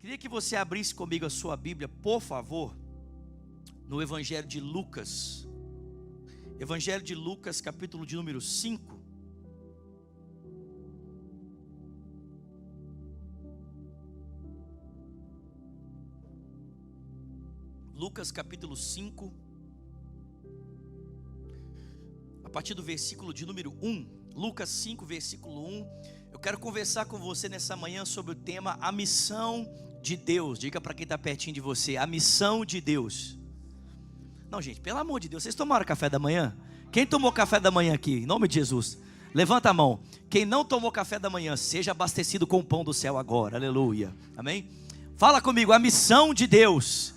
Queria que você abrisse comigo a sua Bíblia, por favor, no Evangelho de Lucas. Evangelho de Lucas, capítulo de número 5. Lucas capítulo 5, a partir do versículo de número 1. Lucas 5, versículo 1. Eu quero conversar com você nessa manhã sobre o tema A Missão de Deus. Diga para quem está pertinho de você: a missão de Deus. Não, gente, pelo amor de Deus, vocês tomaram café da manhã? Quem tomou café da manhã aqui? Em nome de Jesus, levanta a mão. Quem não tomou café da manhã, seja abastecido com o pão do céu agora. Aleluia, amém? Fala comigo: a missão de Deus.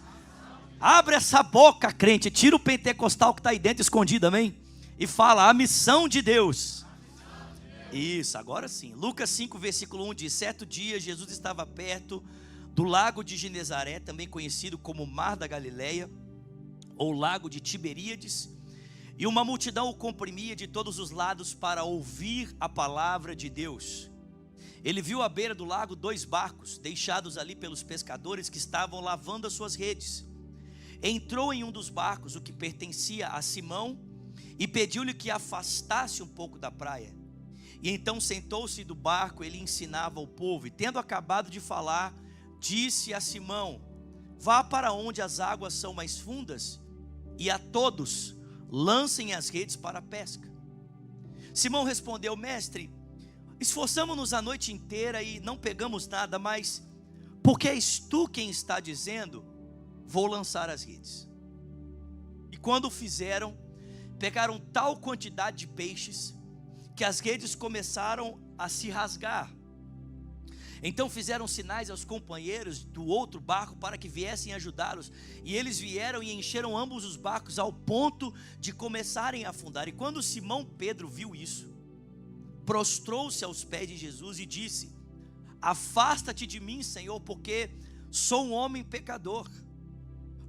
Abre essa boca, crente, tira o pentecostal que está aí dentro escondido, amém? E fala: a missão de Deus. Isso, agora sim. Lucas 5, versículo 1 diz: certo dia Jesus estava perto do lago de Genezaré, também conhecido como Mar da Galileia, ou lago de Tiberíades, e uma multidão o comprimia de todos os lados para ouvir a palavra de Deus. Ele viu à beira do lago 2 barcos, deixados ali pelos pescadores que estavam lavando as suas redes. Entrou em um dos barcos, o que pertencia a Simão, e pediu-lhe que afastasse um pouco da praia. E então sentou-se do barco, ele ensinava ao povo, e tendo acabado de falar, disse a Simão: vá para onde as águas são mais fundas, e a todos lancem as redes para a pesca. Simão respondeu: mestre, esforçamo-nos a noite inteira e não pegamos nada, mas porque és tu quem está dizendo, vou lançar as redes. E quando o fizeram, pegaram tal quantidade de peixes, que as redes começaram a se rasgar. Então fizeram sinais aos companheiros do outro barco para que viessem ajudá-los. E eles vieram e encheram ambos os barcos ao ponto de começarem a afundar. E quando Simão Pedro viu isso, prostrou-se aos pés de Jesus e disse: afasta-te de mim, Senhor, porque sou um homem pecador.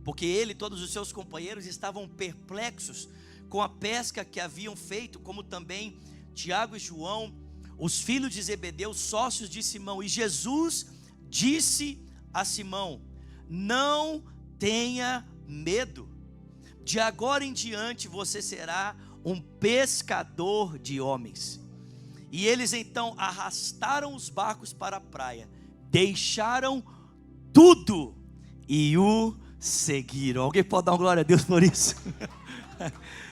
Porque ele e todos os seus companheiros estavam perplexos com a pesca que haviam feito, como também Tiago e João, os filhos de Zebedeu, sócios de Simão. E Jesus disse a Simão: não tenha medo, de agora em diante você será um pescador de homens. E eles então arrastaram os barcos para a praia, deixaram tudo e o seguiram. Alguém pode dar uma glória a Deus por isso?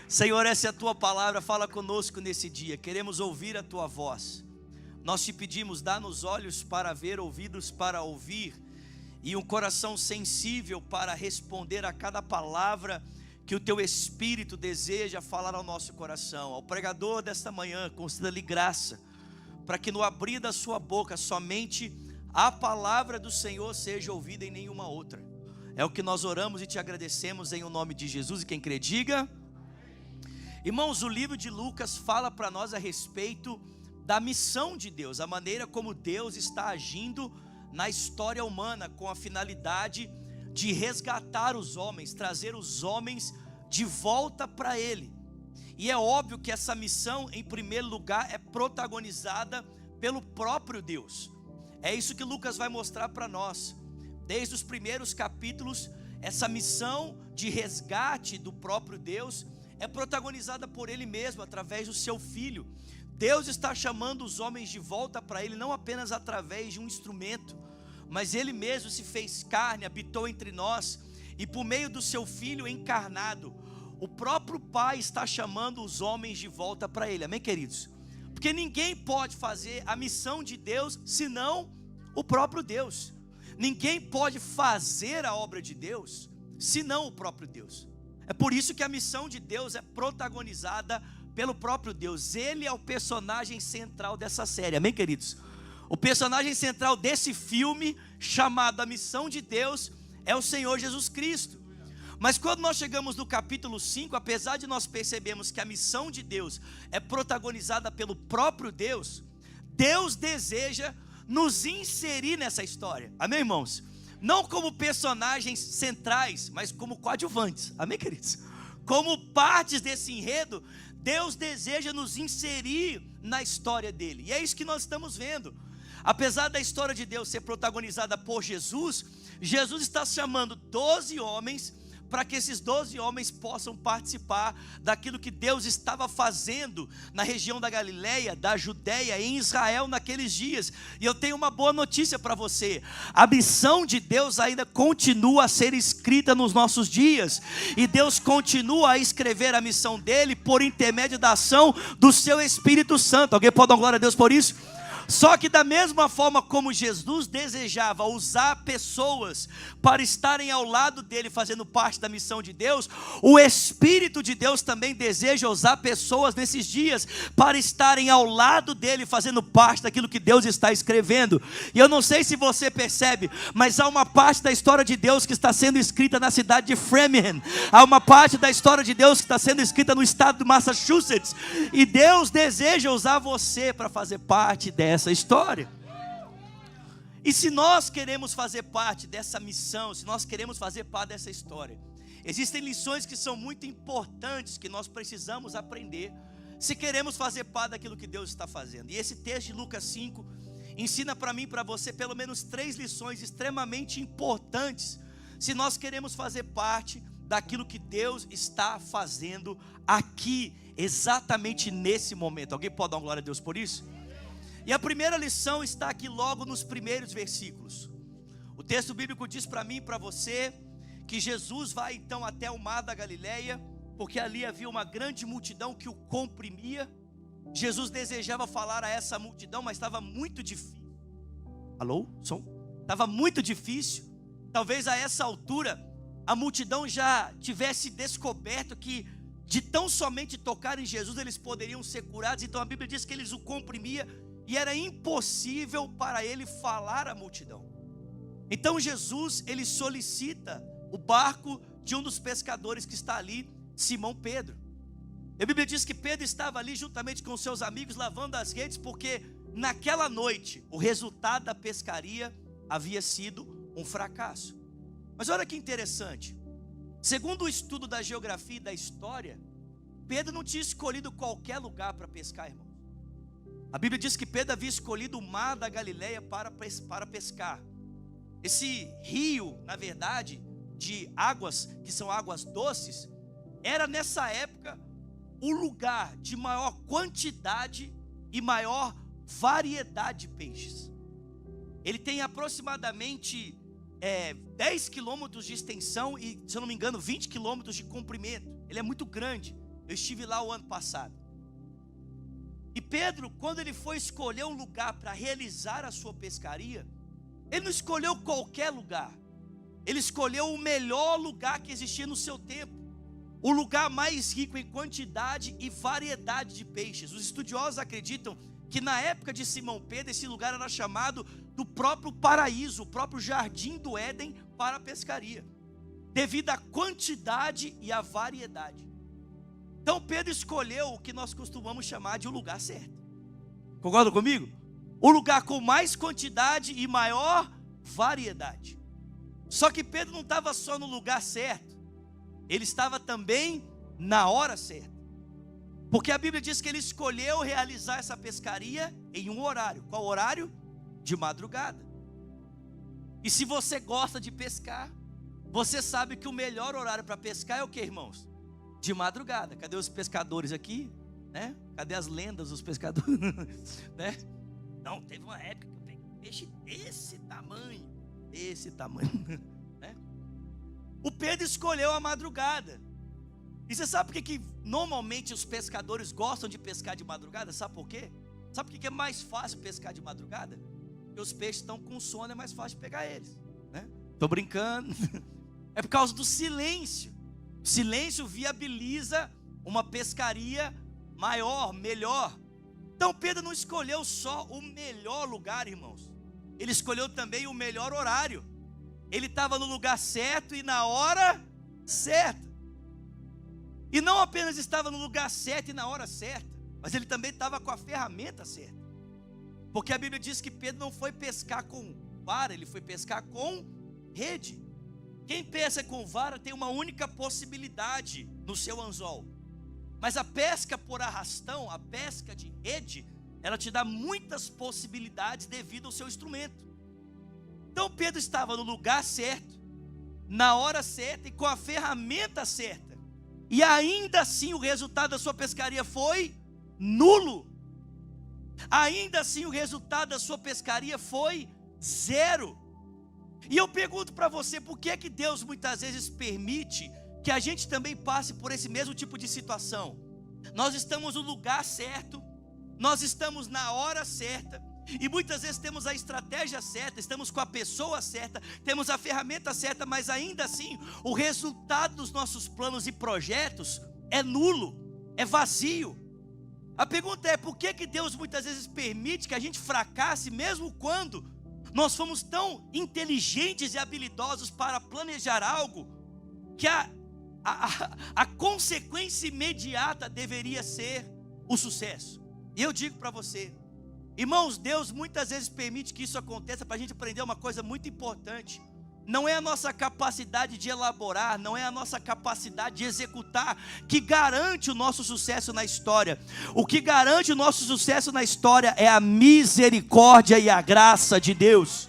Senhor, essa é a tua palavra, fala conosco nesse dia, queremos ouvir a tua voz. Nós te pedimos: dá-nos olhos para ver, ouvidos para ouvir, e um coração sensível para responder a cada palavra que o teu Espírito deseja falar ao nosso coração. Ao pregador desta manhã, conceda-lhe graça, para que no abrir da sua boca, somente a palavra do Senhor seja ouvida e nenhuma outra. É o que nós oramos e te agradecemos em o nome de Jesus. E quem crê, diga. Irmãos, o livro de Lucas fala para nós a respeito da missão de Deus, a maneira como Deus está agindo na história humana, com a finalidade de resgatar os homens, trazer os homens de volta para Ele. E é óbvio que essa missão, em primeiro lugar, é protagonizada pelo próprio Deus. É isso que Lucas vai mostrar para nós. Desde os primeiros capítulos, essa missão de resgate do próprio Deus é protagonizada por Ele mesmo, através do seu Filho. Deus está chamando os homens de volta para Ele, não apenas através de um instrumento, mas Ele mesmo se fez carne, habitou entre nós, e por meio do seu Filho encarnado, o próprio Pai está chamando os homens de volta para Ele, amém, queridos? Porque ninguém pode fazer a missão de Deus, senão o próprio Deus. Ninguém pode fazer a obra de Deus, senão o próprio Deus. É por isso que a missão de Deus é protagonizada pelo próprio Deus. Ele é o personagem central dessa série, amém, queridos? O personagem central desse filme, chamado A Missão de Deus, é o Senhor Jesus Cristo. Mas quando nós chegamos no capítulo 5, apesar de nós percebermos que a missão de Deus é protagonizada pelo próprio Deus, Deus deseja nos inserir nessa história, amém, irmãos? Não como personagens centrais, mas como coadjuvantes, amém, queridos? Como partes desse enredo, Deus deseja nos inserir na história dele, e é isso que nós estamos vendo. Apesar da história de Deus ser protagonizada por Jesus, Jesus está chamando 12 homens para que esses 12 homens possam participar daquilo que Deus estava fazendo na região da Galileia, da Judéia e em Israel naqueles dias. E eu tenho uma boa notícia para você: a missão de Deus ainda continua a ser escrita nos nossos dias, e Deus continua a escrever a missão dele por intermédio da ação do seu Espírito Santo. Alguém pode dar glória a Deus por isso? Só que da mesma forma como Jesus desejava usar pessoas para estarem ao lado dele fazendo parte da missão de Deus, o Espírito de Deus também deseja usar pessoas nesses dias para estarem ao lado dele fazendo parte daquilo que Deus está escrevendo. E eu não sei se você percebe, mas há uma parte da história de Deus que está sendo escrita na cidade de Framingham, há uma parte da história de Deus que está sendo escrita no estado de Massachusetts, e Deus deseja usar você para fazer parte dessa história. E se nós queremos fazer parte dessa missão, se nós queremos fazer parte dessa história, existem lições que são muito importantes que nós precisamos aprender se queremos fazer parte daquilo que Deus está fazendo. E esse texto de Lucas 5 ensina para mim e para você pelo menos 3 lições extremamente importantes se nós queremos fazer parte daquilo que Deus está fazendo aqui, exatamente nesse momento. Alguém pode dar uma glória a Deus por isso? E a primeira lição está aqui logo nos primeiros versículos. O texto bíblico diz para mim e para você que Jesus vai então até o mar da Galileia, porque ali havia uma grande multidão que o comprimia. Jesus desejava falar a essa multidão, mas estava muito difícil. Alô? Som? Estava muito difícil. Talvez a essa altura a multidão já tivesse descoberto que de tão somente tocar em Jesus eles poderiam ser curados. Então a Bíblia diz que eles o comprimia e era impossível para ele falar à multidão. Então Jesus, ele solicita o barco de um dos pescadores que está ali, Simão Pedro. A Bíblia diz que Pedro estava ali juntamente com seus amigos lavando as redes, porque naquela noite o resultado da pescaria havia sido um fracasso. Mas olha que interessante, segundo o estudo da geografia e da história, Pedro não tinha escolhido qualquer lugar para pescar, irmão. A Bíblia diz que Pedro havia escolhido o mar da Galileia para pescar. Esse rio, na verdade, de águas que são águas doces, era nessa época o lugar de maior quantidade e maior variedade de peixes. Ele tem aproximadamente 10 quilômetros de extensão e, se eu não me engano, 20 quilômetros de comprimento. Ele é muito grande. Eu estive lá o ano passado. E Pedro, quando ele foi escolher um lugar para realizar a sua pescaria, ele não escolheu qualquer lugar. Ele escolheu o melhor lugar que existia no seu tempo, o lugar mais rico em quantidade e variedade de peixes. Os estudiosos acreditam que na época de Simão Pedro, esse lugar era chamado do próprio paraíso, o próprio jardim do Éden para a pescaria, devido à quantidade e à variedade. Então Pedro escolheu o que nós costumamos chamar de o lugar certo. Concorda comigo? O lugar com mais quantidade e maior variedade. Só que Pedro não estava só no lugar certo, ele estava também na hora certa. Porque a Bíblia diz que ele escolheu realizar essa pescaria em um horário. Qual horário? De madrugada. E se você gosta de pescar, você sabe que o melhor horário para pescar é o que, irmãos? De madrugada. Cadê os pescadores aqui? Né? Cadê as lendas dos pescadores? Né? Não, teve uma época que eu peguei um peixe desse tamanho. Né? O Pedro escolheu a madrugada. E você sabe por que normalmente os pescadores gostam de pescar de madrugada? Sabe por quê? Sabe por que é mais fácil pescar de madrugada? Porque os peixes estão com sono, é mais fácil pegar eles, né? Tô brincando. É por causa do silêncio. O silêncio viabiliza uma pescaria maior, melhor. Então Pedro não escolheu só o melhor lugar, irmãos. Ele escolheu também o melhor horário. Ele estava no lugar certo e na hora certa. E não apenas estava no lugar certo e na hora certa, mas ele também estava com a ferramenta certa. Porque a Bíblia diz que Pedro não foi pescar com vara, ele foi pescar com rede. Quem pesca com vara tem uma única possibilidade no seu anzol. Mas a pesca por arrastão, a pesca de rede, ela te dá muitas possibilidades devido ao seu instrumento. Então Pedro estava no lugar certo, na hora certa e com a ferramenta certa. E ainda assim o resultado da sua pescaria foi nulo. Ainda assim o resultado da sua pescaria foi zero. E eu pergunto para você, por que é que Deus muitas vezes permite que a gente também passe por esse mesmo tipo de situação? Nós estamos no lugar certo, nós estamos na hora certa, e muitas vezes temos a estratégia certa, estamos com a pessoa certa, temos a ferramenta certa, mas ainda assim o resultado dos nossos planos e projetos é nulo, é vazio. A pergunta é, por que que Deus muitas vezes permite que a gente fracasse, mesmo quando nós fomos tão inteligentes e habilidosos para planejar algo, que a consequência imediata deveria ser o sucesso? E eu digo para você, irmãos, Deus muitas vezes permite que isso aconteça para a gente aprender uma coisa muito importante. Não é a nossa capacidade de elaborar, não é a nossa capacidade de executar que garante o nosso sucesso na história. O que garante o nosso sucesso na história é a misericórdia e a graça de Deus.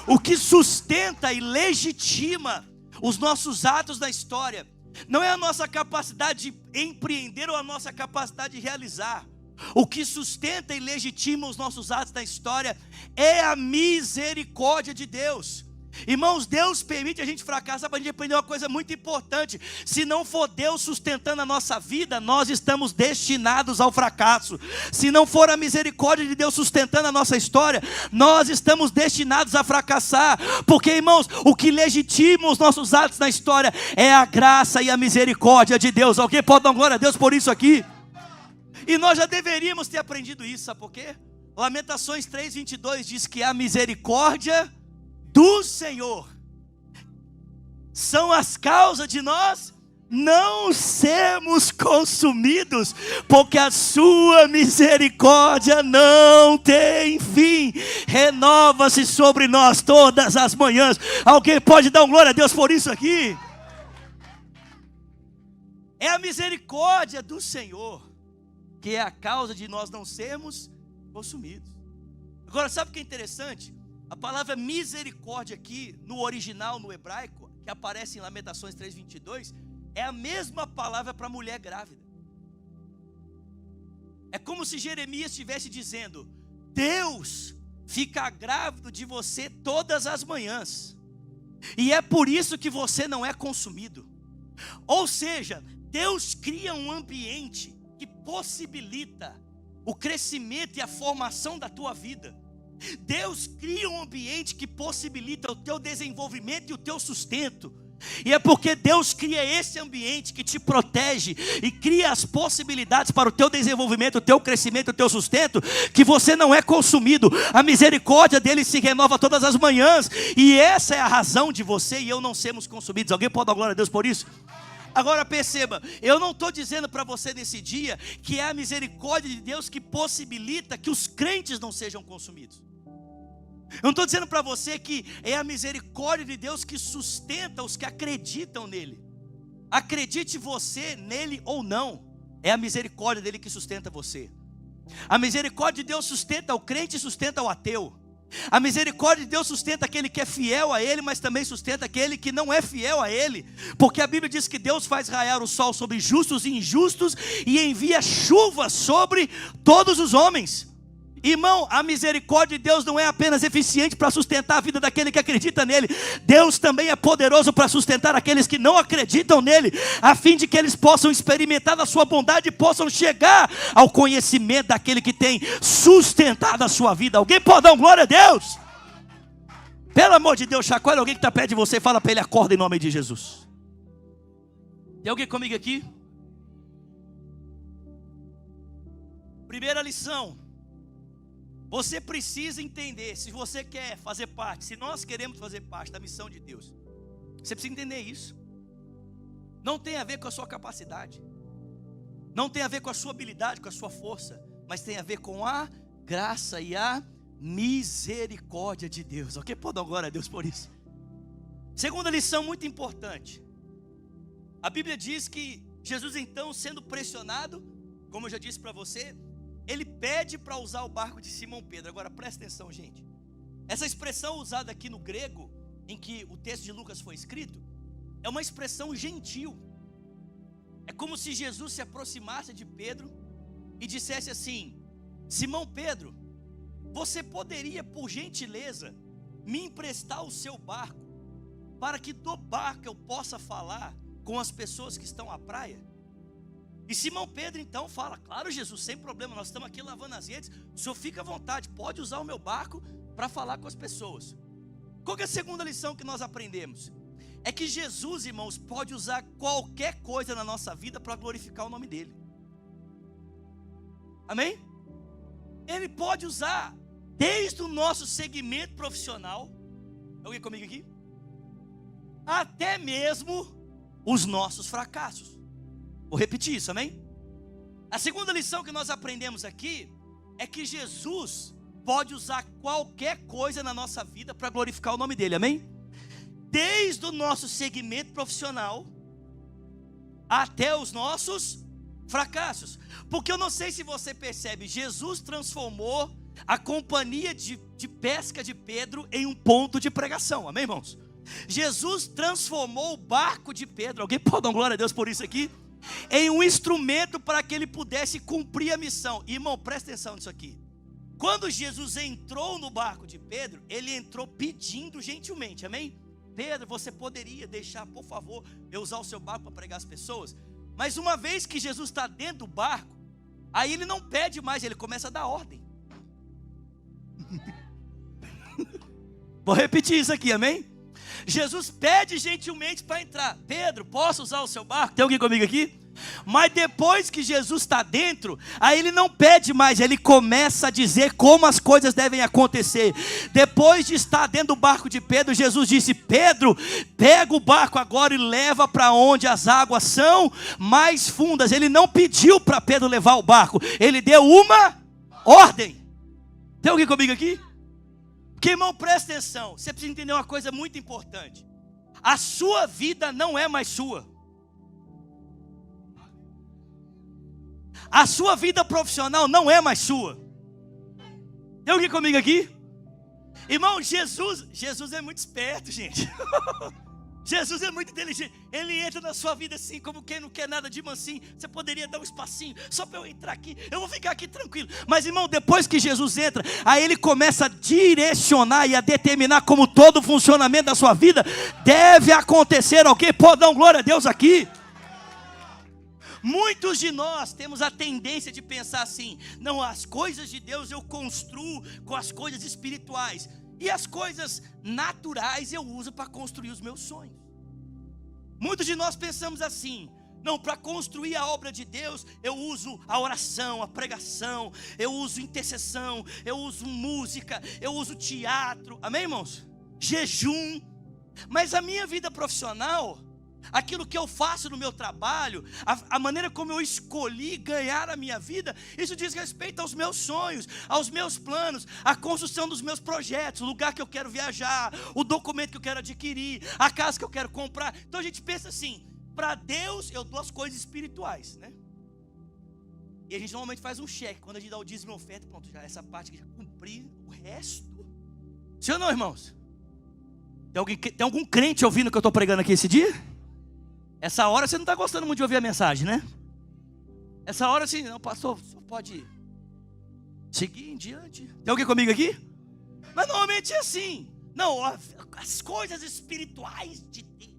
O que sustenta e legitima os nossos atos na história não é a nossa capacidade de empreender ou a nossa capacidade de realizar. O que sustenta e legitima os nossos atos na história é a misericórdia de Deus. Irmãos, Deus permite a gente fracassar para a gente aprender uma coisa muito importante. Se não for Deus sustentando a nossa vida, nós estamos destinados ao fracasso. Se não for a misericórdia de Deus sustentando a nossa história, nós estamos destinados a fracassar. Porque, irmãos, o que legitima os nossos atos na história é a graça e a misericórdia de Deus. Alguém pode dar glória a Deus por isso aqui? E nós já deveríamos ter aprendido isso, sabe por quê? Lamentações 3:22 diz que a misericórdia do Senhor são as causas de nós não sermos consumidos, porque a sua misericórdia não tem fim, renova-se sobre nós todas as manhãs. Alguém pode dar glória a Deus por isso aqui? É a misericórdia do Senhor que é a causa de nós não sermos consumidos. Agora, sabe o que é interessante? A palavra misericórdia aqui, no original, no hebraico, que aparece em Lamentações 3:22, é a mesma palavra para mulher grávida. É como se Jeremias estivesse dizendo: Deus fica grávido de você todas as manhãs, e é por isso que você não é consumido. Ou seja, Deus cria um ambiente que possibilita o crescimento e a formação da tua vida. Deus cria um ambiente que possibilita o teu desenvolvimento e o teu sustento. E é porque Deus cria esse ambiente que te protege e cria as possibilidades para o teu desenvolvimento, o teu crescimento, o teu sustento, que você não é consumido. A misericórdia dele se renova todas as manhãs, e essa é a razão de você e eu não sermos consumidos. Alguém pode dar glória a Deus por isso? Agora perceba, eu não estou dizendo para você nesse dia que é a misericórdia de Deus que possibilita que os crentes não sejam consumidos. Eu não estou dizendo para você que é a misericórdia de Deus que sustenta os que acreditam nele. Acredite você nele ou não, é a misericórdia dele que sustenta você. A misericórdia de Deus sustenta o crente e sustenta o ateu. A misericórdia de Deus sustenta aquele que é fiel a ele, mas também sustenta aquele que não é fiel a ele. Porque a Bíblia diz que Deus faz raiar o sol sobre justos e injustos e envia chuva sobre todos os homens. Irmão, a misericórdia de Deus não é apenas eficiente para sustentar a vida daquele que acredita nele. Deus também é poderoso para sustentar aqueles que não acreditam nele, a fim de que eles possam experimentar da sua bondade e possam chegar ao conhecimento daquele que tem sustentado a sua vida. Alguém pode dar glória a Deus? Pelo amor de Deus, chacoalha alguém que está perto de você e fala para ele: acorda em nome de Jesus. Tem alguém comigo aqui? Primeira lição: você precisa entender, se você quer fazer parte, se nós queremos fazer parte da missão de Deus, você precisa entender isso. Não tem a ver com a sua capacidade, não tem a ver com a sua habilidade, com a sua força, mas tem a ver com a graça e a misericórdia de Deus. Ok? Pode dar glória a Deus por isso. Segunda lição muito importante. A Bíblia diz que Jesus, então, sendo pressionado, como eu já disse para você, ele pede para usar o barco de Simão Pedro. Agora presta atenção, gente. Essa expressão usada aqui no grego, em que o texto de Lucas foi escrito, é uma expressão gentil. É como se Jesus se aproximasse de Pedro e dissesse assim: Simão Pedro, você poderia, por gentileza, me emprestar o seu barco, para que do barco eu possa falar com as pessoas que estão à praia? E Simão Pedro então fala: claro, Jesus, sem problema, nós estamos aqui lavando as redes, o senhor fica à vontade, pode usar o meu barco para falar com as pessoas. Qual que é a segunda lição que nós aprendemos? É que Jesus, irmãos, pode usar qualquer coisa na nossa vida para glorificar o nome dele. Amém? Ele pode usar desde o nosso segmento profissional, alguém comigo aqui? Até mesmo os nossos fracassos. Vou repetir isso, amém? A segunda lição que nós aprendemos aqui é que Jesus pode usar qualquer coisa na nossa vida para glorificar o nome dele, amém? Desde o nosso segmento profissional até os nossos fracassos. Porque eu não sei se você percebe, Jesus transformou a companhia de pesca de Pedro em um ponto de pregação, amém, irmãos? Jesus transformou o barco de Pedro, alguém pode dar glória a Deus por isso aqui? Em um instrumento para que ele pudesse cumprir a missão. Irmão, presta atenção nisso aqui. Quando Jesus entrou no barco de Pedro, ele entrou pedindo gentilmente, amém? Pedro, você poderia deixar, por favor, eu usar o seu barco para pregar as pessoas? Mas uma vez que Jesus está dentro do barco, aí ele não pede mais, ele começa a dar ordem. Vou repetir isso aqui, amém? Jesus pede gentilmente para entrar. Pedro, posso usar o seu barco? Tem alguém comigo aqui? Mas depois que Jesus está dentro, aí ele não pede mais, ele começa a dizer como as coisas devem acontecer. Depois de estar dentro do barco de Pedro, Jesus disse: Pedro, pega o barco agora e leva para onde as águas são mais fundas. Ele não pediu para Pedro levar o barco, ele deu uma ordem. Tem alguém comigo aqui? Porque, irmão, presta atenção, você precisa entender uma coisa muito importante. A sua vida não é mais sua. A sua vida profissional não é mais sua. Tem alguém comigo aqui? Irmão, Jesus é muito esperto, gente. Jesus é muito inteligente. Ele entra na sua vida assim, como quem não quer nada, de mansinho. Você poderia dar um espacinho, só para eu entrar aqui, eu vou ficar aqui tranquilo. Mas, irmão, depois que Jesus entra, aí ele começa a direcionar e a determinar como todo o funcionamento da sua vida deve acontecer. Alguém pode dar um glória a Deus aqui? Muitos de nós temos a tendência de pensar assim: não, as coisas de Deus eu construo com as coisas espirituais, e as coisas naturais eu uso para construir os meus sonhos. Muitos de nós pensamos assim: não, para construir a obra de Deus eu uso a oração, a pregação, eu uso intercessão, eu uso música, eu uso teatro, amém, irmãos? Jejum. Mas a minha vida profissional, aquilo que eu faço no meu trabalho, a maneira como eu escolhi ganhar a minha vida, isso diz respeito aos meus sonhos, aos meus planos, à construção dos meus projetos, o lugar que eu quero viajar, o documento que eu quero adquirir, a casa que eu quero comprar. Então a gente pensa assim: para Deus eu dou as coisas espirituais, né? E a gente normalmente faz um cheque, quando a gente dá o dízimo e oferta, pronto, já essa parte que já cumpri, o resto. Sim ou não, irmãos? Tem algum crente ouvindo o que eu estou pregando aqui esse dia? Essa hora você não está gostando muito de ouvir a mensagem, né? Essa hora assim, não, pastor, só pode seguir em diante. Tem alguém comigo aqui? Mas normalmente é assim. Não, as coisas espirituais de Deus.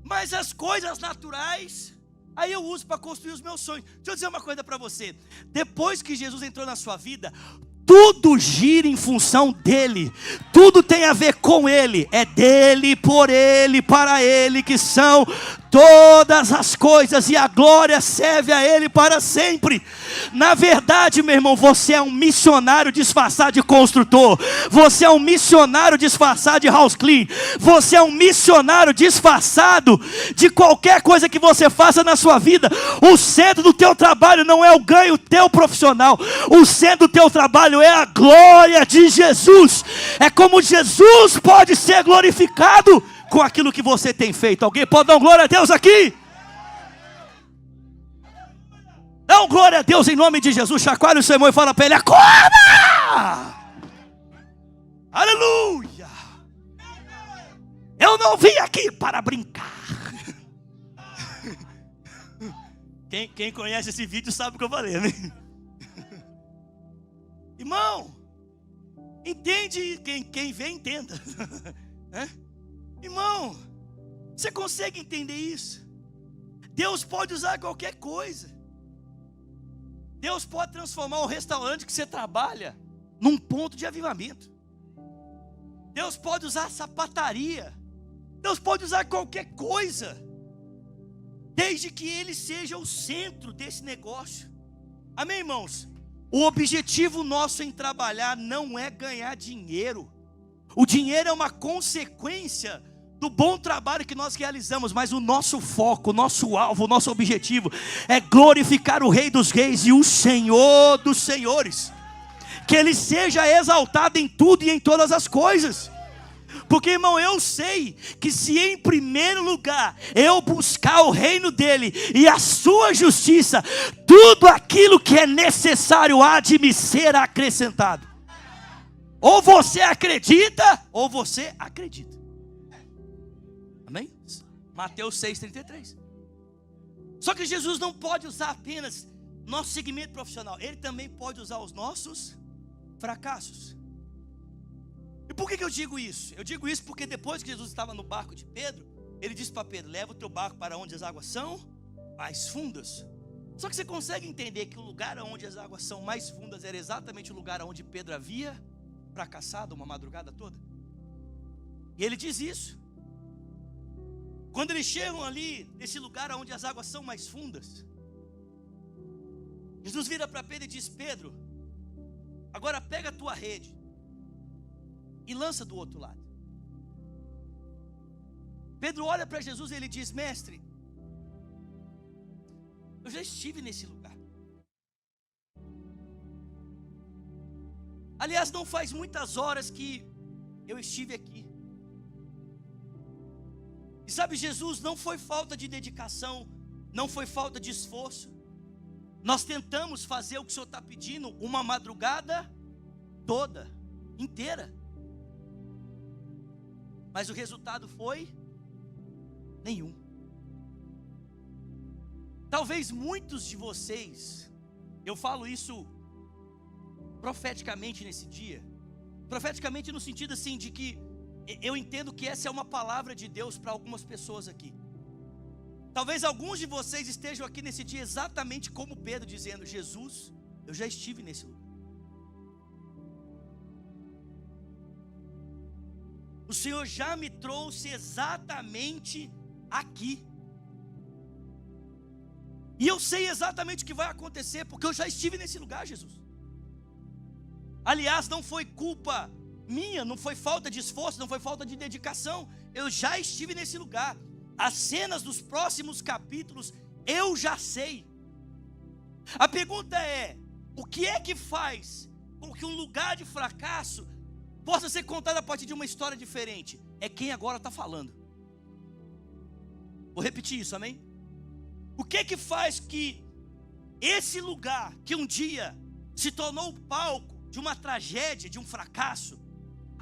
Mas as coisas naturais, aí eu uso para construir os meus sonhos. Deixa eu dizer uma coisa para você. Depois que Jesus entrou na sua vida, tudo gira em função dele, tudo tem a ver com ele, é dele, por ele, para ele que são todas as coisas, e a glória serve a ele para sempre. Na verdade, meu irmão, você é um missionário disfarçado de construtor, você é um missionário disfarçado de house clean, você é um missionário disfarçado de qualquer coisa que você faça na sua vida. O centro do teu trabalho não é o ganho teu profissional, o centro do teu trabalho é a glória de Jesus. É como Jesus pode ser glorificado com aquilo que você tem feito. Alguém pode dar uma glória a Deus aqui? Dá um glória a Deus em nome de Jesus. Chacoalha o seu irmão e fala para ele: acorda! Aleluia! Eu não vim aqui para brincar. Quem conhece esse vídeo sabe o que eu falei, né? Irmão, entende, quem vê entenda. Irmão, você consegue entender isso? Deus pode usar qualquer coisa. Deus pode transformar o restaurante que você trabalha num ponto de avivamento. Deus pode usar a sapataria. Deus pode usar qualquer coisa, desde que Ele seja o centro desse negócio. Amém, irmãos? O objetivo nosso em trabalhar não é ganhar dinheiro. O dinheiro é uma consequência do bom trabalho que nós realizamos, mas o nosso foco, o nosso alvo, o nosso objetivo é glorificar o Rei dos Reis e o Senhor dos Senhores. Que Ele seja exaltado em tudo e em todas as coisas. Porque, irmão, eu sei que se em primeiro lugar eu buscar o reino dele e a sua justiça, tudo aquilo que é necessário há de me ser acrescentado. Ou você acredita, ou você acredita. Amém? Mateus 6,33. Só que Jesus não pode usar apenas nosso segmento profissional. Ele também pode usar os nossos fracassos. E por que eu digo isso? Eu digo isso porque depois que Jesus estava no barco de Pedro, Ele disse para Pedro: leva o teu barco para onde as águas são mais fundas. Só que você consegue entender que o lugar onde as águas são mais fundas era exatamente o lugar onde Pedro havia fracassado uma madrugada toda? E ele diz isso. Quando eles chegam ali, nesse lugar onde as águas são mais fundas, Jesus vira para Pedro e diz: Pedro, agora pega a tua rede e lança do outro lado. Pedro olha para Jesus e ele diz: mestre, eu já estive nesse lugar. Aliás, não faz muitas horas que eu estive aqui. E sabe, Jesus, não foi falta de dedicação, não foi falta de esforço. Nós tentamos fazer o que o Senhor está pedindo uma madrugada toda, inteira. Mas o resultado foi nenhum. Talvez muitos de vocês, eu falo isso profeticamente nesse dia, profeticamente no sentido assim de que eu entendo que essa é uma palavra de Deus para algumas pessoas aqui. Talvez alguns de vocês estejam aqui nesse dia exatamente como Pedro, dizendo: Jesus, eu já estive nesse lugar. O Senhor já me trouxe exatamente aqui. E eu sei exatamente o que vai acontecer, porque eu já estive nesse lugar, Jesus. Aliás, não foi culpa minha, não foi falta de esforço, não foi falta de dedicação. Eu já estive nesse lugar. As cenas dos próximos capítulos eu já sei. A pergunta é: o que é que faz com que um lugar de fracasso possa ser contado a partir de uma história diferente? É quem agora está falando. Vou repetir isso, amém? O que é que faz que esse lugar que um dia se tornou o palco de uma tragédia, de um fracasso,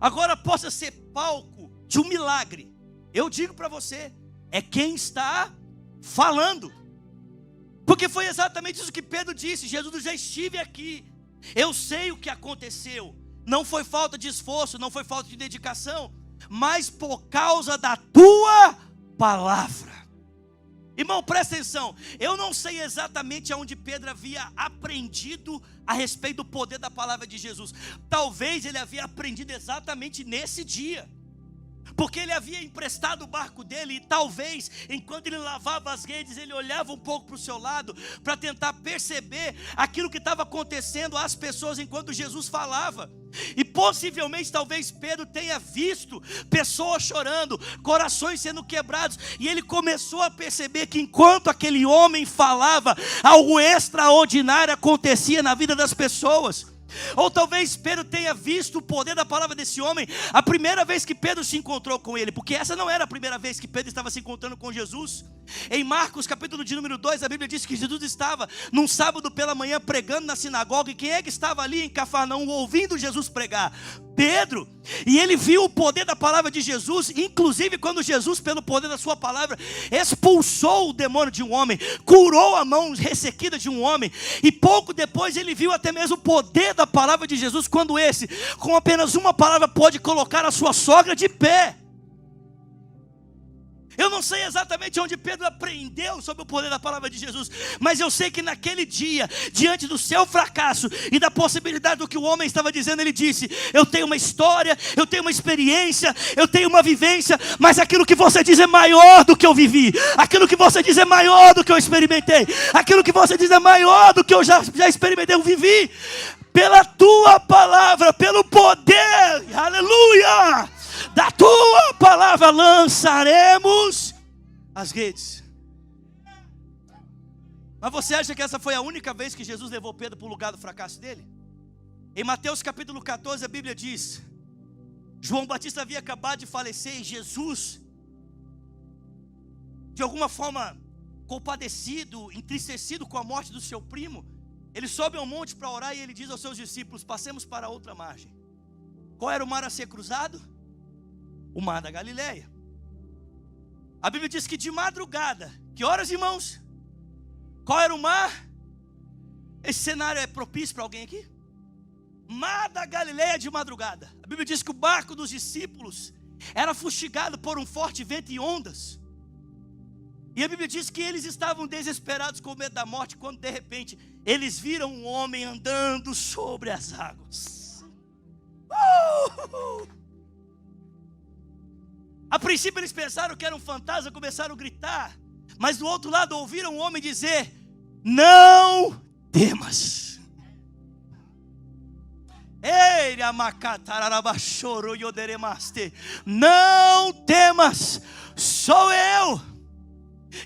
agora possa ser palco de um milagre? Eu digo para você, é quem está falando. Porque foi exatamente isso que Pedro disse: Jesus, eu já estive aqui, eu sei o que aconteceu. Não foi falta de esforço, não foi falta de dedicação, mas por causa da tua palavra. Irmão, presta atenção, eu não sei exatamente aonde Pedro havia aprendido a respeito do poder da palavra de Jesus. Talvez ele havia aprendido exatamente nesse dia, porque ele havia emprestado o barco dele, e talvez, enquanto ele lavava as redes, ele olhava um pouco para o seu lado, para tentar perceber aquilo que estava acontecendo às pessoas enquanto Jesus falava. E possivelmente, talvez Pedro tenha visto pessoas chorando, corações sendo quebrados, e ele começou a perceber que enquanto aquele homem falava, algo extraordinário acontecia na vida das pessoas. Ou talvez Pedro tenha visto o poder da palavra desse homem a primeira vez que Pedro se encontrou com ele, porque essa não era a primeira vez que Pedro estava se encontrando com Jesus. Em Marcos capítulo de número 2, a Bíblia diz que Jesus estava num sábado pela manhã pregando na sinagoga. E quem é que estava ali em Cafarnaum ouvindo Jesus pregar? Pedro. E ele viu o poder da palavra de Jesus, inclusive quando Jesus, pelo poder da sua palavra, expulsou o demônio de um homem, curou a mão ressequida de um homem. E pouco depois ele viu até mesmo o poder da palavra de Jesus, quando esse, com apenas uma palavra, pode colocar a sua sogra de pé. Eu não sei exatamente onde Pedro aprendeu sobre o poder da palavra de Jesus, mas eu sei que naquele dia, diante do seu fracasso e da possibilidade do que o homem estava dizendo, ele disse: eu tenho uma história, eu tenho uma experiência, eu tenho uma vivência, mas aquilo que você diz é maior do que eu vivi, aquilo que você diz é maior do que eu experimentei, aquilo que você diz é maior do que eu já experimentei, eu vivi. Pela tua palavra, pelo poder, aleluia, da tua palavra lançaremos as redes. Mas você acha que essa foi a única vez que Jesus levou Pedro para o lugar do fracasso dele? Em Mateus capítulo 14 a Bíblia diz: João Batista havia acabado de falecer e Jesus, de alguma forma compadecido, entristecido com a morte do seu primo, ele sobe ao monte para orar e ele diz aos seus discípulos: passemos para a outra margem. Qual era o mar a ser cruzado? O mar da Galileia. A Bíblia diz que de madrugada, que horas, irmãos? Qual era o mar? Esse cenário é propício para alguém aqui? Mar da Galileia de madrugada. A Bíblia diz que o barco dos discípulos era fustigado por um forte vento e ondas. E a Bíblia diz que eles estavam desesperados com medo da morte, quando de repente eles viram um homem andando sobre as águas. A princípio eles pensaram que era um fantasma, começaram a gritar, mas do outro lado ouviram um homem dizer: não temas. Não temas, sou eu.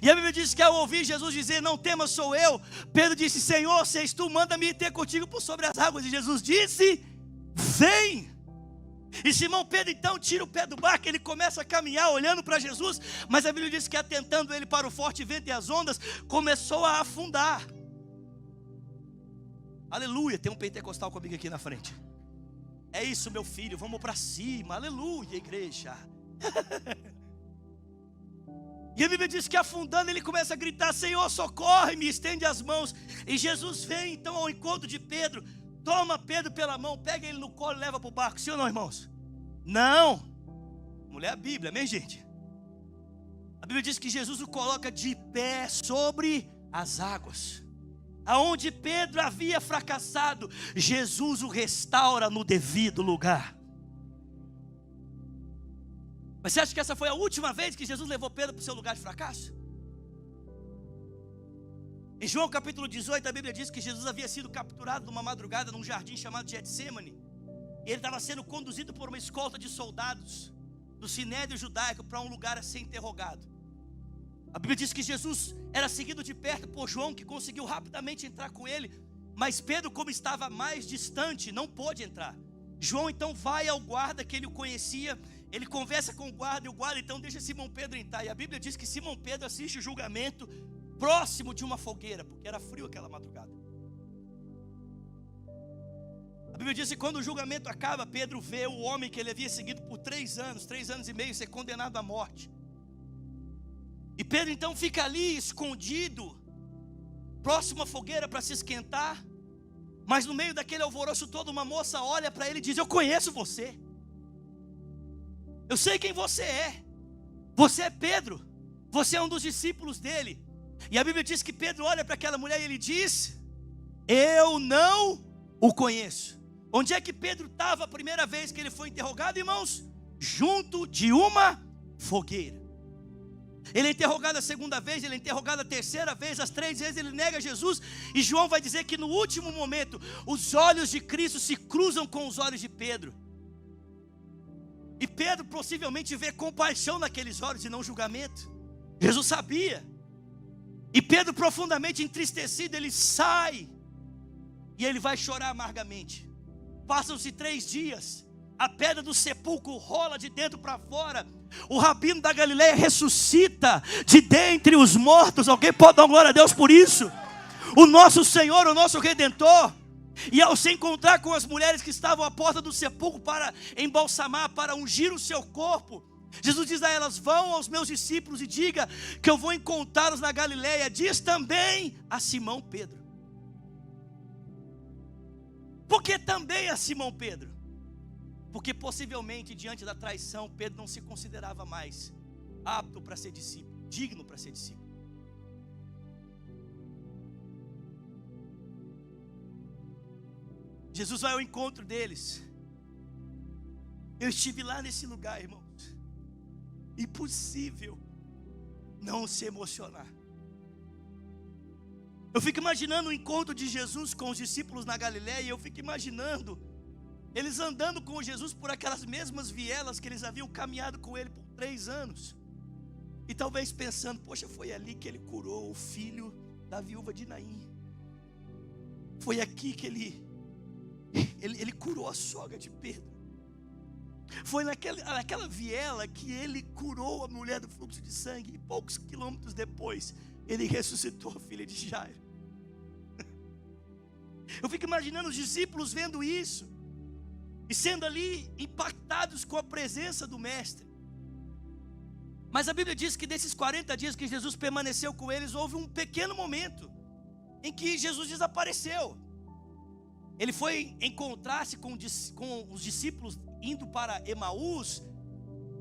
E a Bíblia diz que ao ouvir Jesus dizer: não temas, sou eu, Pedro disse: Senhor, se és tu, manda-me ir ter contigo por sobre as águas. E Jesus disse: vem. E Simão Pedro então tira o pé do barco, ele começa a caminhar olhando para Jesus, mas a Bíblia diz que atentando ele para o forte vento e as ondas, começou a afundar. Aleluia, tem um pentecostal comigo aqui na frente. É isso, meu filho, vamos para cima, aleluia, igreja. E a Bíblia diz que afundando ele começa a gritar: Senhor, socorre-me, estende as mãos. E Jesus vem então ao encontro de Pedro, toma Pedro pela mão, pega ele no colo e leva para o barco. Sim ou não, irmãos? Não. Mulher a Bíblia, amém, gente? A Bíblia diz que Jesus o coloca de pé sobre as águas. Aonde Pedro havia fracassado, Jesus o restaura no devido lugar. Mas você acha que essa foi a última vez que Jesus levou Pedro para o seu lugar de fracasso? Em João capítulo 18, a Bíblia diz que Jesus havia sido capturado numa madrugada num jardim chamado Getsemane. E ele estava sendo conduzido por uma escolta de soldados do Sinédrio judaico para um lugar a ser interrogado. A Bíblia diz que Jesus era seguido de perto por João, que conseguiu rapidamente entrar com ele. Mas Pedro, como estava mais distante, não pôde entrar. João então vai ao guarda que ele o conhecia. Ele conversa com o guarda e o guarda então deixa Simão Pedro entrar. E a Bíblia diz que Simão Pedro assiste o julgamento próximo de uma fogueira, porque era frio aquela madrugada. A Bíblia diz que quando o julgamento acaba, Pedro vê o homem que ele havia seguido por 3 anos e meio, ser condenado à morte. E Pedro então fica ali escondido, próximo à fogueira para se esquentar. Mas no meio daquele alvoroço todo, uma moça olha para ele e diz: eu conheço você, eu sei quem você é Pedro, você é um dos discípulos dele. E a Bíblia diz que Pedro olha para aquela mulher e ele diz: eu não o conheço. Onde é que Pedro estava a primeira vez que ele foi interrogado, irmãos? Junto de uma fogueira. Ele é interrogado a segunda vez, ele é interrogado a terceira vez, as 3 vezes ele nega Jesus. E João vai dizer que no último momento, os olhos de Cristo se cruzam com os olhos de Pedro. E Pedro possivelmente vê compaixão naqueles olhos e não julgamento. Jesus sabia. E Pedro, profundamente entristecido, ele sai. E ele vai chorar amargamente. Passam-se 3 dias, a pedra do sepulcro rola de dentro para fora. O rabino da Galileia ressuscita de dentre os mortos. Alguém pode dar glória a Deus por isso? O nosso Senhor, o nosso Redentor. E ao se encontrar com as mulheres que estavam à porta do sepulcro para embalsamar, para ungir o seu corpo, Jesus diz a elas: vão aos meus discípulos e diga que eu vou encontrá-los na Galileia. Diz também a Simão Pedro. Por que também a Simão Pedro? Porque possivelmente diante da traição, Pedro não se considerava mais apto para ser discípulo, digno para ser discípulo. Jesus vai ao encontro deles. Eu estive lá nesse lugar, irmãos. Impossível não se emocionar. Eu fico imaginando o encontro de Jesus com os discípulos na Galileia, e eu fico imaginando eles andando com Jesus por aquelas mesmas vielas que eles haviam caminhado com ele por 3 anos. E talvez pensando: poxa, foi ali que ele curou o filho da viúva de Naim. Foi aqui que ele curou a sogra de Pedro. Foi naquela viela que ele curou a mulher do fluxo de sangue. E poucos quilômetros depois, ele ressuscitou a filha de Jairo. Eu fico imaginando os discípulos vendo isso e sendo ali impactados com a presença do Mestre. Mas a Bíblia diz que desses 40 dias que Jesus permaneceu com eles, houve um pequeno momento em que Jesus desapareceu. Ele foi encontrar-se com os discípulos indo para Emaús,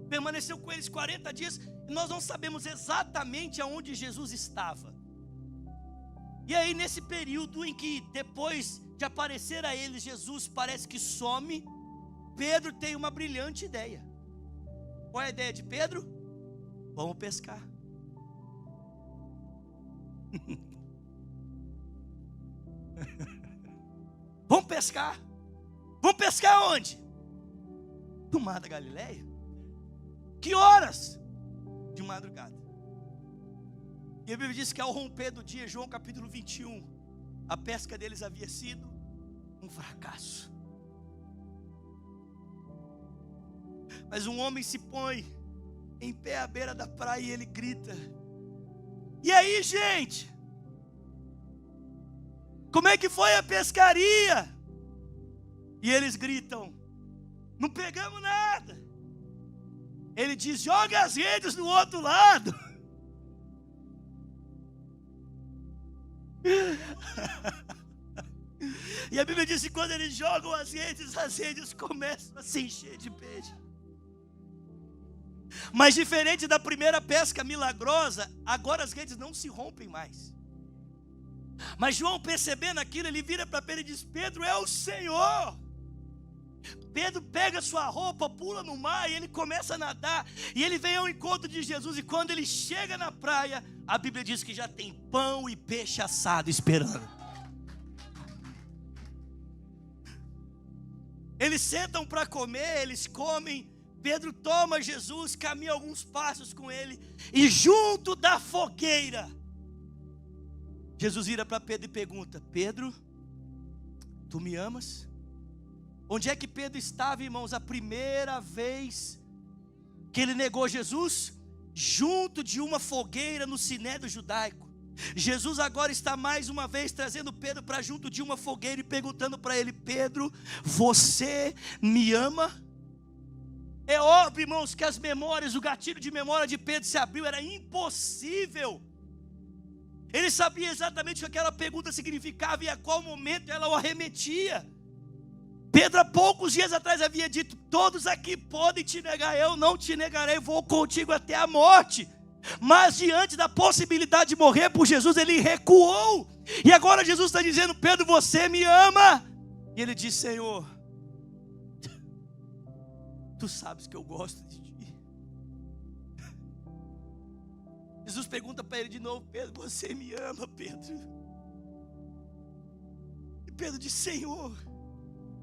permaneceu com eles 40 dias, e nós não sabemos exatamente aonde Jesus estava. E aí, nesse período em que depois de aparecer a eles, Jesus parece que some, Pedro tem uma brilhante ideia. Qual é a ideia de Pedro? Vamos pescar. Vamos pescar. Vamos pescar onde? No mar da Galileia. Que horas? De madrugada. E a Bíblia diz que ao romper do dia, João capítulo 21, a pesca deles havia sido um fracasso. Mas um homem se põe em pé à beira da praia e ele grita: e aí, gente? Como é que foi a pescaria? E eles gritam: não pegamos nada. Ele diz: joga as redes do outro lado. E a Bíblia diz que quando eles jogam as redes começam a se encher de peixe. Mas diferente da primeira pesca milagrosa, agora as redes não se rompem mais. Mas João, percebendo aquilo, ele vira para Pedro e diz: Pedro, é o Senhor. Pedro pega sua roupa, pula no mar e ele começa a nadar. E ele vem ao encontro de Jesus. E quando ele chega na praia, a Bíblia diz que já tem pão e peixe assado esperando. Eles sentam para comer, eles comem. Pedro toma Jesus, caminha alguns passos com ele. E junto da fogueira, Jesus vira para Pedro e pergunta: Pedro, tu me amas? Onde é que Pedro estava, irmãos, a primeira vez que ele negou Jesus? Junto de uma fogueira no sinédrio judaico. Jesus agora está mais uma vez trazendo Pedro para junto de uma fogueira e perguntando para ele: Pedro, você me ama? É óbvio, irmãos, que as memórias, o gatilho de memória de Pedro se abriu. Era impossível. Ele sabia exatamente o que aquela pergunta significava e a qual momento ela o arremetia. Pedro, há poucos dias atrás, havia dito: todos aqui podem te negar, eu não te negarei, vou contigo até a morte. Mas diante da possibilidade de morrer por Jesus, ele recuou. E agora Jesus está dizendo: Pedro, você me ama? E ele diz: Senhor, tu sabes que eu gosto de ti. Jesus pergunta para ele de novo: Pedro, você me ama, Pedro? E Pedro diz: Senhor,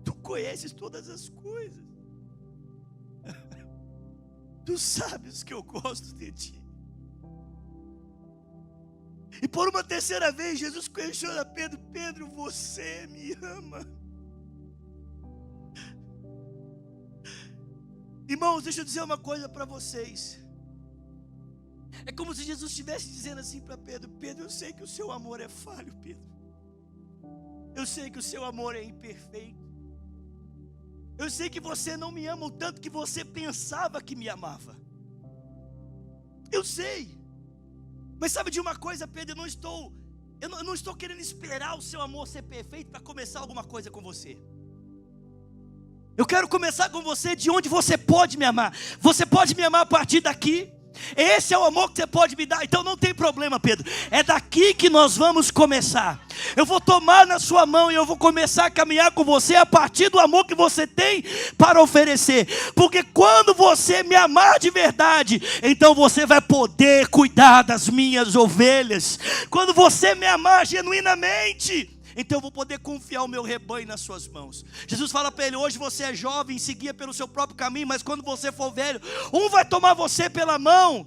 tu conheces todas as coisas. Tu sabes que eu gosto de ti. E por uma terceira vez, Jesus questiona Pedro: Pedro, você me ama? Irmãos, deixa eu dizer uma coisa para vocês. É como se Jesus estivesse dizendo assim para Pedro: Pedro, eu sei que o seu amor é falho, Pedro. Eu sei que o seu amor é imperfeito. Eu sei que você não me ama o tanto que você pensava que me amava. Eu sei. Mas sabe de uma coisa, Pedro? Eu não estou querendo esperar o seu amor ser perfeito para começar alguma coisa com você. Eu quero começar com você de onde você pode me amar. Você pode me amar a partir daqui. Esse é o amor que você pode me dar. Então não tem problema, Pedro. É daqui que nós vamos começar. Eu vou tomar na sua mão e eu vou começar a caminhar com você a partir do amor que você tem para oferecer. Porque quando você me amar de verdade, então você vai poder cuidar das minhas ovelhas. Quando você me amar genuinamente, então eu vou poder confiar o meu rebanho nas suas mãos. Jesus fala para ele: hoje você é jovem, seguia pelo seu próprio caminho, mas quando você for velho, um vai tomar você pela mão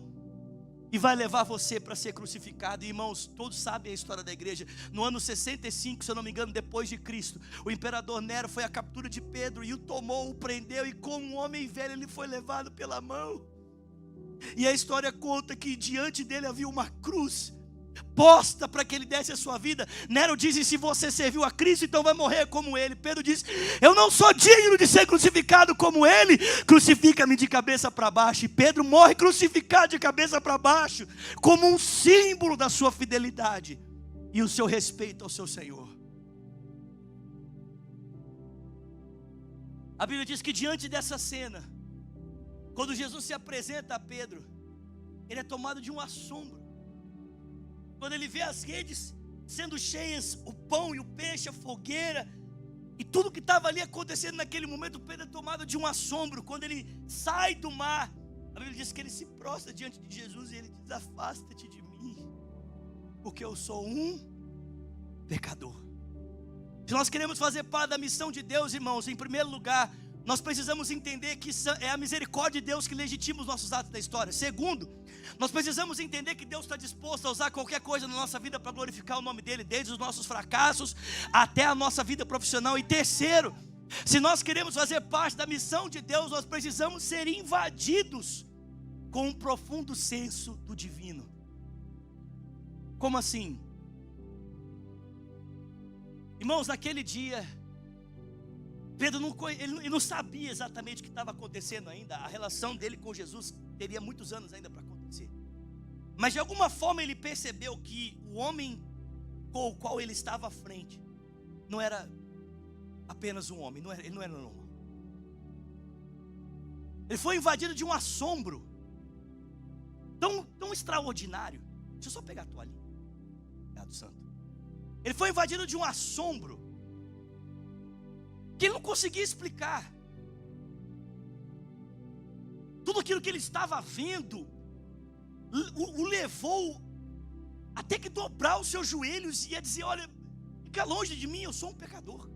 e vai levar você para ser crucificado. E, irmãos, todos sabem a história da igreja. No ano 65, se eu não me engano, depois de Cristo, o imperador Nero foi à captura de Pedro e o tomou, o prendeu, e como um homem velho ele foi levado pela mão. E a história conta que diante dele havia uma cruz posta para que ele desse a sua vida. Nero diz: e se você serviu a Cristo, então vai morrer como ele. Pedro diz: eu não sou digno de ser crucificado como ele, crucifica-me de cabeça para baixo. E Pedro morre crucificado de cabeça para baixo, como um símbolo da sua fidelidade e o seu respeito ao seu Senhor. A Bíblia diz que diante dessa cena, quando Jesus se apresenta a Pedro, ele é tomado de um assombro. Quando ele vê as redes sendo cheias, o pão e o peixe, a fogueira, e tudo que estava ali acontecendo naquele momento, Pedro é tomado de um assombro. Quando ele sai do mar, a Bíblia diz que ele se prostra diante de Jesus e ele diz: afasta-te de mim, porque eu sou um pecador. Se nós queremos fazer parte da missão de Deus, irmãos, em primeiro lugar, nós precisamos entender que é a misericórdia de Deus que legitima os nossos atos da história. Segundo, nós precisamos entender que Deus está disposto a usar qualquer coisa na nossa vida para glorificar o nome dEle, desde os nossos fracassos até a nossa vida profissional. E terceiro, se nós queremos fazer parte da missão de Deus, nós precisamos ser invadidos com um profundo senso do divino. Como assim? Irmãos, naquele dia, Pedro ele não sabia exatamente o que estava acontecendo ainda. A relação dele com Jesus teria muitos anos ainda para acontecer. Mas de alguma forma ele percebeu que o homem com o qual ele estava à frente não era apenas um homem, ele não era normal. Ele foi invadido de um assombro tão extraordinário. Deixa eu só pegar a toalhinha. Obrigado, Santo. Ele foi invadido de um assombro que ele não conseguia explicar. Tudo aquilo que ele estava vendo o levou até que dobrar os seus joelhos e ia dizer: olha, fica longe de mim, eu sou um pecador.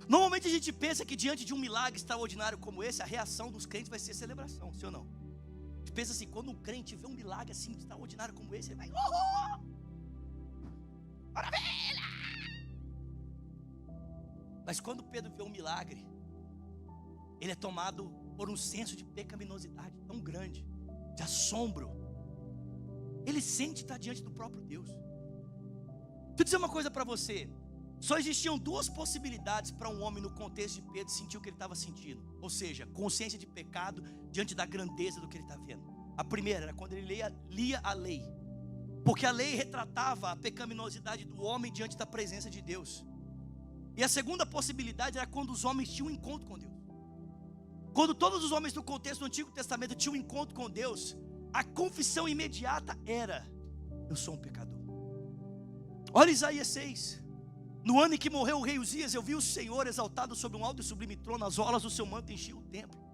Normalmente a gente pensa que diante de um milagre extraordinário como esse, a reação dos crentes vai ser celebração, sim ou não? A gente pensa assim: quando um crente vê um milagre assim extraordinário como esse, ele vai: maravilha! Mas quando Pedro vê um milagre, ele é tomado por um senso de pecaminosidade tão grande, de assombro. Ele sente estar diante do próprio Deus. Deixa eu dizer uma coisa para você: só existiam duas possibilidades para um homem no contexto de Pedro sentir o que ele estava sentindo. Ou seja, consciência de pecado diante da grandeza do que ele está vendo. A primeira era quando ele lia a lei, porque a lei retratava a pecaminosidade do homem diante da presença de Deus. E a segunda possibilidade era quando os homens tinham um encontro com Deus. Quando todos os homens do contexto do Antigo Testamento tinham um encontro com Deus, a confissão imediata era: eu sou um pecador. Olha Isaías 6. No ano em que morreu o rei Uzias, eu vi o Senhor exaltado sobre um alto e sublime trono, as orlas do seu manto enchiam o templo.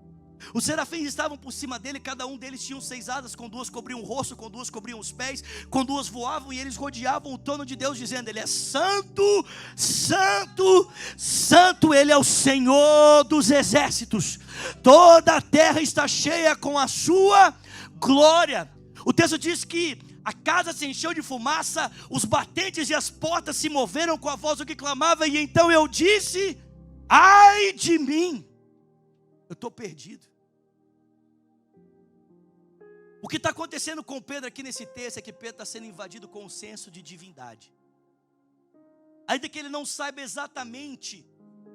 Os serafins estavam por cima dele, cada um deles tinha 6 asas, com 2 cobriam o rosto, com 2 cobriam os pés, com 2 voavam, e eles rodeavam o trono de Deus, dizendo: ele é santo, santo, santo, ele é o Senhor dos exércitos, toda a terra está cheia com a sua glória. O texto diz que a casa se encheu de fumaça, os batentes e as portas se moveram com a voz do que clamava, e então eu disse: ai de mim, Eu estou perdido. O que está acontecendo com Pedro aqui nesse texto é que Pedro está sendo invadido com um senso de divindade. Ainda que ele não saiba exatamente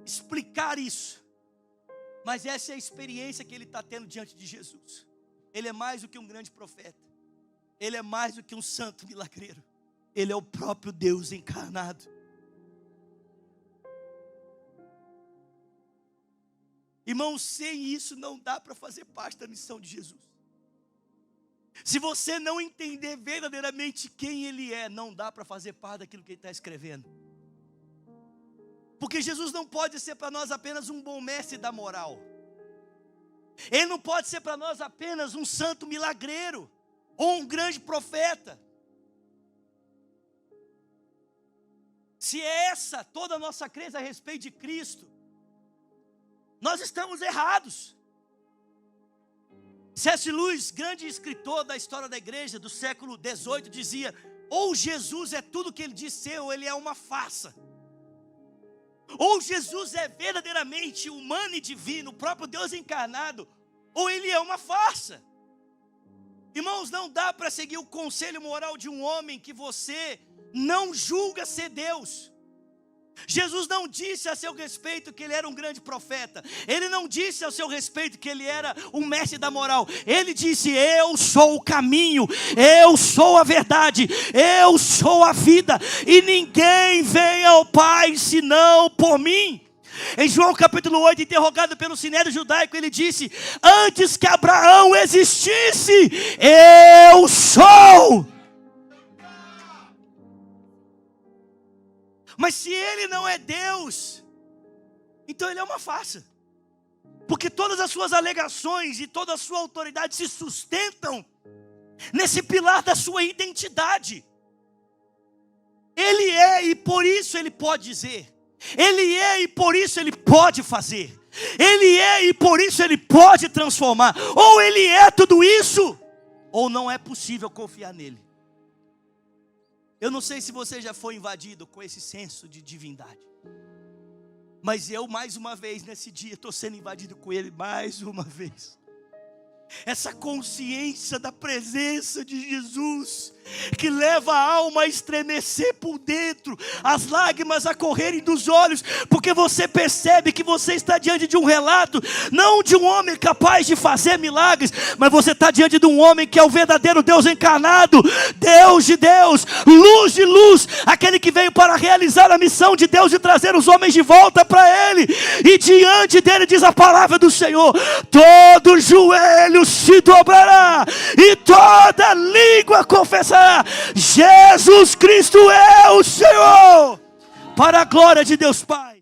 explicar isso, mas essa é a experiência que ele está tendo diante de Jesus. Ele é mais do que um grande profeta. Ele é mais do que um santo milagreiro. Ele é o próprio Deus encarnado. Irmãos, sem isso não dá para fazer parte da missão de Jesus. Se você não entender verdadeiramente quem Ele é, não dá para fazer parte daquilo que Ele está escrevendo. Porque Jesus não pode ser para nós apenas um bom mestre da moral. Ele não pode ser para nós apenas um santo milagreiro ou um grande profeta. Se é essa toda a nossa crença a respeito de Cristo, nós estamos errados. C.S. Lewis, grande escritor da história da igreja do século XVIII, dizia: ou Jesus é tudo o que ele diz ser, ou ele é uma farsa. Ou Jesus é verdadeiramente humano e divino, o próprio Deus encarnado, ou ele é uma farsa. Irmãos, não dá para seguir o conselho moral de um homem que você não julga ser Deus. Jesus não disse a seu respeito que ele era um grande profeta. Ele não disse a seu respeito que ele era um mestre da moral. Ele disse: eu sou o caminho, eu sou a verdade, eu sou a vida, e ninguém vem ao Pai senão por mim. Em João capítulo 8, interrogado pelo sinédrio judaico, ele disse: antes que Abraão existisse, eu sou. Mas se ele não é Deus, então ele é uma farsa. Porque todas as suas alegações e toda a sua autoridade se sustentam nesse pilar da sua identidade. Ele é e por isso ele pode dizer. Ele é e por isso ele pode fazer. Ele é e por isso ele pode transformar. Ou ele é tudo isso, ou não é possível confiar nele. Eu não sei se você já foi invadido com esse senso de divindade, mas eu mais uma vez nesse dia estou sendo invadido com ele mais uma vez. Essa consciência da presença de Jesus, que leva a alma a estremecer por dentro, as lágrimas a correrem dos olhos, porque você percebe que você está diante de um relato, não de um homem capaz de fazer milagres, mas você está diante de um homem que é o verdadeiro Deus encarnado, Deus de Deus, luz de luz, aquele que veio para realizar a missão de Deus e trazer os homens de volta para Ele, e diante dele diz a palavra do Senhor: todo joelho se dobrará e toda língua confessará: Jesus Cristo é o Senhor, para a glória de Deus Pai.